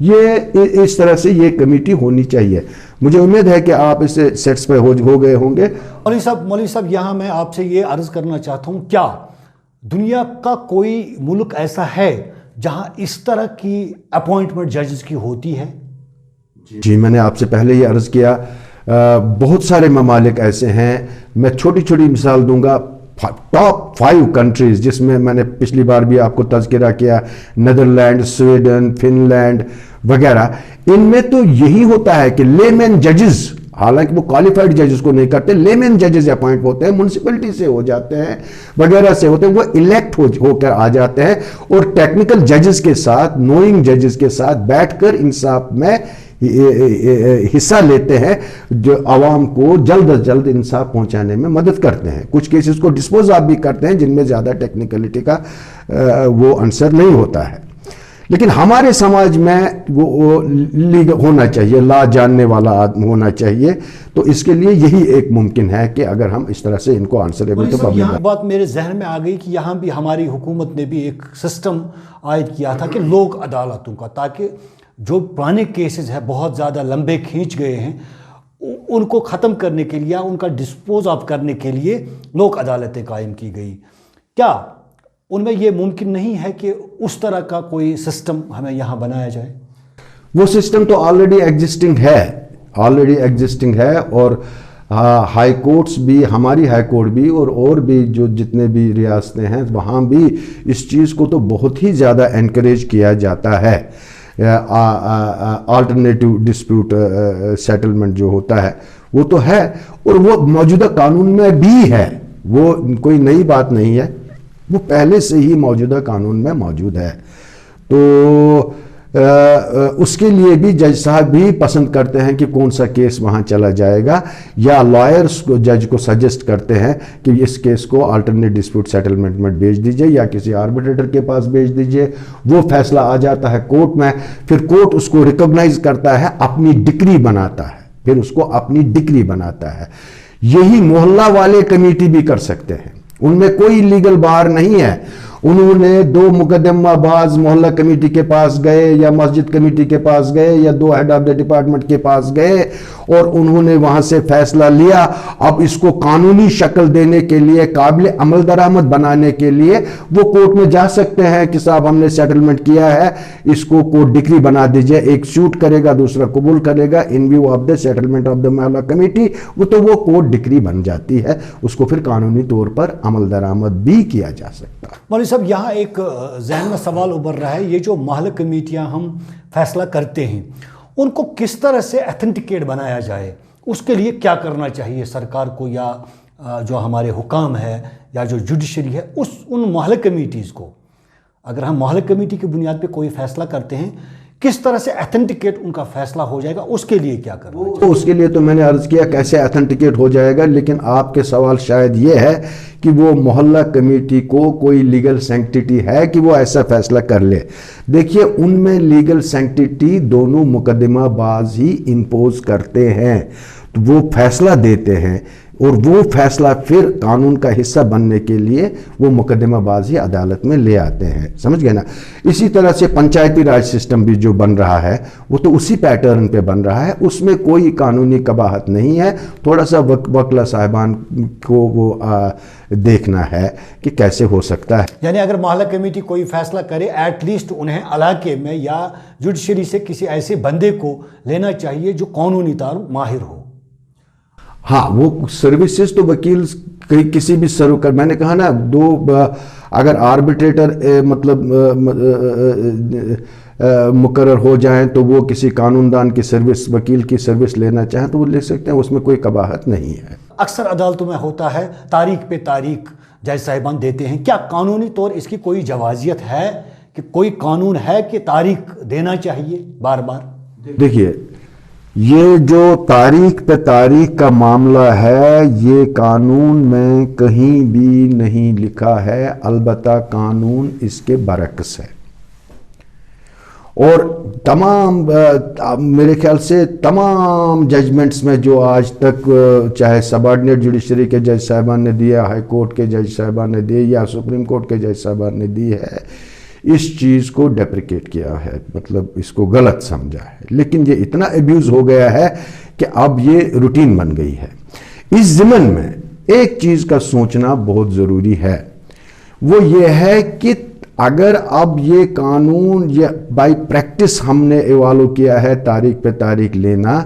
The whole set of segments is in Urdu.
یہ اس طرح سے یہ کمیٹی ہونی چاہیے. مجھے امید ہے کہ آپ اس سے سیٹس پہ ہو گئے ہوں گے. مولوی صاحب یہاں میں آپ سے یہ عرض کرنا چاہتا ہوں، کیا دنیا کا کوئی ملک ایسا ہے جہاں اس طرح کی اپوائنٹمنٹ ججز کی ہوتی ہے؟ جی میں نے آپ سے پہلے یہ عرض کیا، بہت سارے ممالک ایسے ہیں. میں چھوٹی چھوٹی مثال دوں گا. ٹاپ 5 کنٹریز جس میں نے پچھلی بار بھی آپ کو تذکرہ کیا، نیدرلینڈ، سویڈن، فن لینڈ وغیرہ، ان میں تو یہی ہوتا ہے کہ لے مین ججز، حالانکہ وہ کوالیفائڈ ججز کو نہیں کرتے، لے مین ججز اپوائنٹ ہوتے ہیں، میونسپلٹی سے ہو جاتے ہیں وغیرہ سے ہوتے ہیں، وہ الیکٹ ہو کر آ جاتے ہیں اور ٹیکنیکل ججز کے ساتھ، نوئنگ ججز کے ساتھ بیٹھ کر انصاف میں حصہ لیتے ہیں، جو عوام کو جلد از جلد انصاف پہنچانے میں مدد کرتے ہیں. کچھ کیسز کو ڈسپوز آف بھی کرتے ہیں جن میں زیادہ ٹیکنیکلٹی کا وہ عنصر نہیں ہوتا ہے. لیکن ہمارے سماج میں وہ لیگ ہونا چاہیے، لا جاننے والا آدمی ہونا چاہیے. تو اس کے لیے یہی ایک ممکن ہے کہ اگر ہم اس طرح سے ان کو آنسریبل تو پبلک. یہاں بات میرے ذہن میں آ گئی کہ یہاں بھی ہماری حکومت نے بھی ایک سسٹم عائد کیا تھا کہ لوک عدالتوں کا، تاکہ جو پرانے کیسز ہیں بہت زیادہ لمبے کھینچ گئے ہیں ان کو ختم کرنے کے لیے، ان کا ڈسپوز آف کرنے کے لیے لوک عدالتیں قائم کی گئی. کیا ان میں یہ ممکن نہیں ہے کہ اس طرح کا کوئی سسٹم ہمیں یہاں بنایا جائے؟ وہ سسٹم تو آلریڈی ایگزسٹنگ ہے اور ہائی کورٹس بھی، ہماری ہائی کورٹ بھی اور بھی جو جتنے بھی ریاستیں ہیں وہاں بھی اس چیز کو تو بہت ہی زیادہ انکریج کیا جاتا ہے. آلٹرنیٹو ڈسپیوٹ سیٹلمنٹ جو ہوتا ہے وہ تو ہے اور وہ موجودہ قانون میں بھی ہے، وہ کوئی نئی بات نہیں ہے، وہ پہلے سے ہی موجودہ قانون میں موجود ہے. تو اس کے لیے بھی جج صاحب بھی پسند کرتے ہیں کہ کون سا کیس وہاں چلا جائے گا، یا لائرز کو جج کو سجیسٹ کرتے ہیں کہ اس کیس کو آلٹرنیٹ ڈسپیوٹ سیٹلمنٹ میں بھیج دیجئے یا کسی آربیٹریٹر کے پاس بھیج دیجئے. وہ فیصلہ آ جاتا ہے کورٹ میں، پھر کورٹ اس کو ریکگنائز کرتا ہے، اپنی ڈگری بناتا ہے، پھر اس کو اپنی ڈگری بناتا ہے. یہی محلہ والے کمیٹی بھی کر سکتے ہیں، ان میں کوئی لیگل بار نہیں ہے. انہوں نے 2 مقدمہ باز محلہ کمیٹی کے پاس گئے یا مسجد کمیٹی کے پاس گئے یا 2 ہیڈ آف دا ڈپارٹمنٹ کے پاس گئے اور انہوں نے وہاں سے فیصلہ لیا. اب اس کو قانونی شکل دینے کے لیے، قابل عمل درآمد بنانے کے لیے وہ کورٹ میں جا سکتے ہیں کہ صاحب ہم نے سیٹلمنٹ کیا ہے، اس کو کورٹ ڈکری بنا دیجئے. ایک سوٹ کرے گا، دوسرا قبول کرے گا in view of the settlement of the محلہ کمیٹی، وہ کورٹ ڈکری بن جاتی ہے. اس کو پھر قانونی طور پر عمل درآمد بھی کیا جا سکتا ہے. مولوی صاحب یہاں ایک ذہن میں سوال ابھر رہا ہے، یہ جو محلہ کمیٹیاں ہم فیصلہ کرتے ہیں ان کو کس طرح سے ایتھنٹیکیٹ بنایا جائے؟ اس کے لیے کیا کرنا چاہیے سرکار کو، یا جو ہمارے حکام ہے یا جو جوڈیشری ہے ان محلہ کمیٹیز کو، اگر ہم محلہ کمیٹی کی بنیاد پہ کوئی فیصلہ کرتے ہیں کس طرح سے ایتھنٹیکیٹ ان کا فیصلہ ہو جائے گا؟ اس کے لیے کیا کرنا چاہیے؟ اس کے لیے تو میں نے عرض کیا کیسے ایتھنٹیکیٹ ہو جائے گا، لیکن آپ کے سوال شاید یہ ہے کہ وہ محلہ کمیٹی کو کوئی لیگل سینکٹیٹی ہے کہ وہ ایسا فیصلہ کر لے. دیکھیے ان میں لیگل سینکٹیٹی دونوں مقدمہ باز ہی امپوز کرتے ہیں، تو وہ فیصلہ دیتے ہیں اور وہ فیصلہ پھر قانون کا حصہ بننے کے لیے وہ مقدمہ بازی عدالت میں لے آتے ہیں. سمجھ گئے نا؟ اسی طرح سے پنچایتی راج سسٹم بھی جو بن رہا ہے وہ تو اسی پیٹرن پہ بن رہا ہے، اس میں کوئی قانونی قباحت نہیں ہے. تھوڑا سا وکلا صاحبان کو وہ دیکھنا ہے کہ کیسے ہو سکتا ہے. یعنی اگر محلہ کمیٹی کوئی فیصلہ کرے ایٹ لیسٹ انہیں علاقے میں یا جوڈیشری سے کسی ایسے بندے کو لینا چاہیے جو قانونی طور ماہر ہو. ہاں وہ سروسز تو وکیل کسی بھی میں نے کہا نا اگر آربیٹریٹر مطلب مقرر ہو جائیں تو وہ کسی قانون دان کی سروس، وکیل کی سروس لینا چاہیں تو وہ لے سکتے ہیں، اس میں کوئی قباحت نہیں ہے. اکثر عدالتوں میں ہوتا ہے تاریخ پہ تاریخ جج صاحبان دیتے ہیں، کیا قانونی طور اس کی کوئی جوازیت ہے کہ کوئی قانون ہے کہ تاریخ دینا چاہیے بار بار؟ دیکھیے یہ جو تاریخ پہ تاریخ کا معاملہ ہے یہ قانون میں کہیں بھی نہیں لکھا ہے، البتہ قانون اس کے برعکس ہے. اور تمام میرے خیال سے تمام ججمنٹس میں جو آج تک چاہے سب آرڈینیٹ جوڈیشری کے جج صاحبان نے دیا، ہائی کورٹ کے جج صاحبان نے دی یا سپریم کورٹ کے جج صاحبان نے دی ہے، اس چیز کو ڈیپریکیٹ کیا ہے، مطلب اس کو غلط سمجھا ہے، لیکن یہ اتنا ایبیوز ہو گیا ہے کہ اب یہ روٹین بن گئی ہے۔ اس ضمن میں ایک چیز کا سوچنا بہت ضروری ہے، وہ یہ ہے کہ اگر اب یہ قانون یا بائی پریکٹس ہم نے ایوالو کیا ہے تاریخ پہ تاریخ لینا،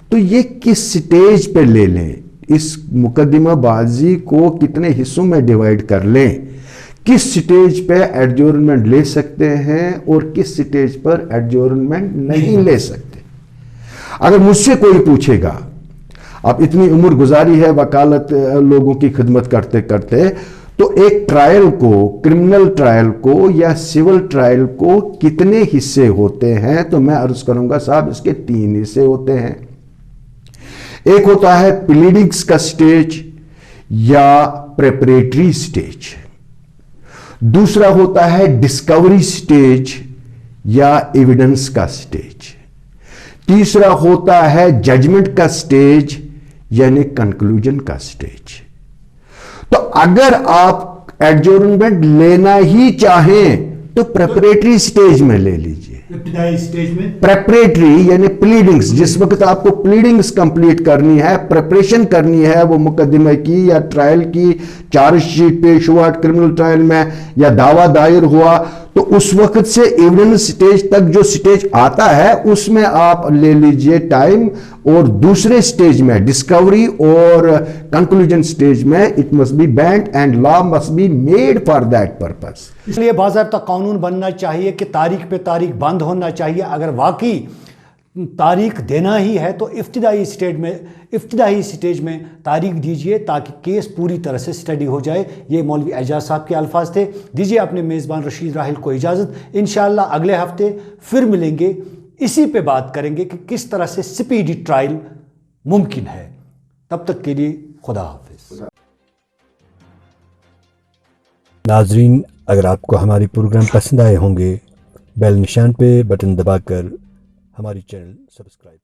تو یہ کس سٹیج پہ لے لیں، اس مقدمہ بازی کو کتنے حصوں میں ڈیوائیڈ کر لیں، کس سٹیج پہ ایڈجورنمنٹ لے سکتے ہیں اور کس سٹیج پر ایڈجورنمنٹ نہیں لے سکتے۔ اگر مجھ سے کوئی پوچھے گا، اب اتنی عمر گزاری ہے وکالت لوگوں کی خدمت کرتے کرتے، تو ایک ٹرائل کو، کرمنل ٹرائل کو یا سول ٹرائل کو کتنے حصے ہوتے ہیں، تو میں عرض کروں گا صاحب اس کے 3 حصے ہوتے ہیں۔ ایک ہوتا ہے پلیڈنگز کا سٹیج یا پریپریٹری سٹیج، دوسرا ہوتا ہے ڈسکوری سٹیج یا ایویڈنس کا سٹیج، تیسرا ہوتا ہے ججمنٹ کا سٹیج یعنی کنکلوژن کا سٹیج۔ تو اگر آپ ایڈجورنمنٹ لینا ہی چاہیں تو پریپریٹری سٹیج میں لے لیجئے، ابتدائی سٹیج میں پریپریٹری یعنی پلیڈنگز، جس وقت آپ کو پلیڈنگز کمپلیٹ کرنی ہے، پریپریشن کرنی ہے وہ مقدمے کی یا ٹرائل کی، چارج شیٹ پیش ہوا کرمنل ٹرائل میں یا دعویٰ دائر ہوا، تو اس وقت سے ایویڈنس سٹیج تک جو سٹیج آتا ہے اس میں آپ لے لیجئے ٹائم، اور دوسرے سٹیج میں ڈسکوری اور کنکلوژن سٹیج میں it must be banned and law must be made for that purpose. اس لیے باضابطہ قانون بننا چاہیے کہ تاریخ پہ تاریخ بند ہونا چاہیے۔ اگر واقعی تاریخ دینا ہی ہے تو ابتدائی سٹیج میں تاریخ دیجئے تاکہ کیس پوری طرح سے سٹڈی ہو جائے۔ یہ مولوی اعجاز صاحب کے الفاظ تھے۔ دیجئے اپنے میزبان رشید راحل کو اجازت، انشاءاللہ اگلے ہفتے پھر ملیں گے، اسی پہ بات کریں گے کہ کس طرح سے سپیڈی ٹرائل ممکن ہے۔ تب تک کے لیے خدا حافظ۔ ناظرین، اگر آپ کو ہماری پروگرام پسند آئے ہوں گے، بیل نشان پہ بٹن دبا کر ہماری چینل سبسکرائب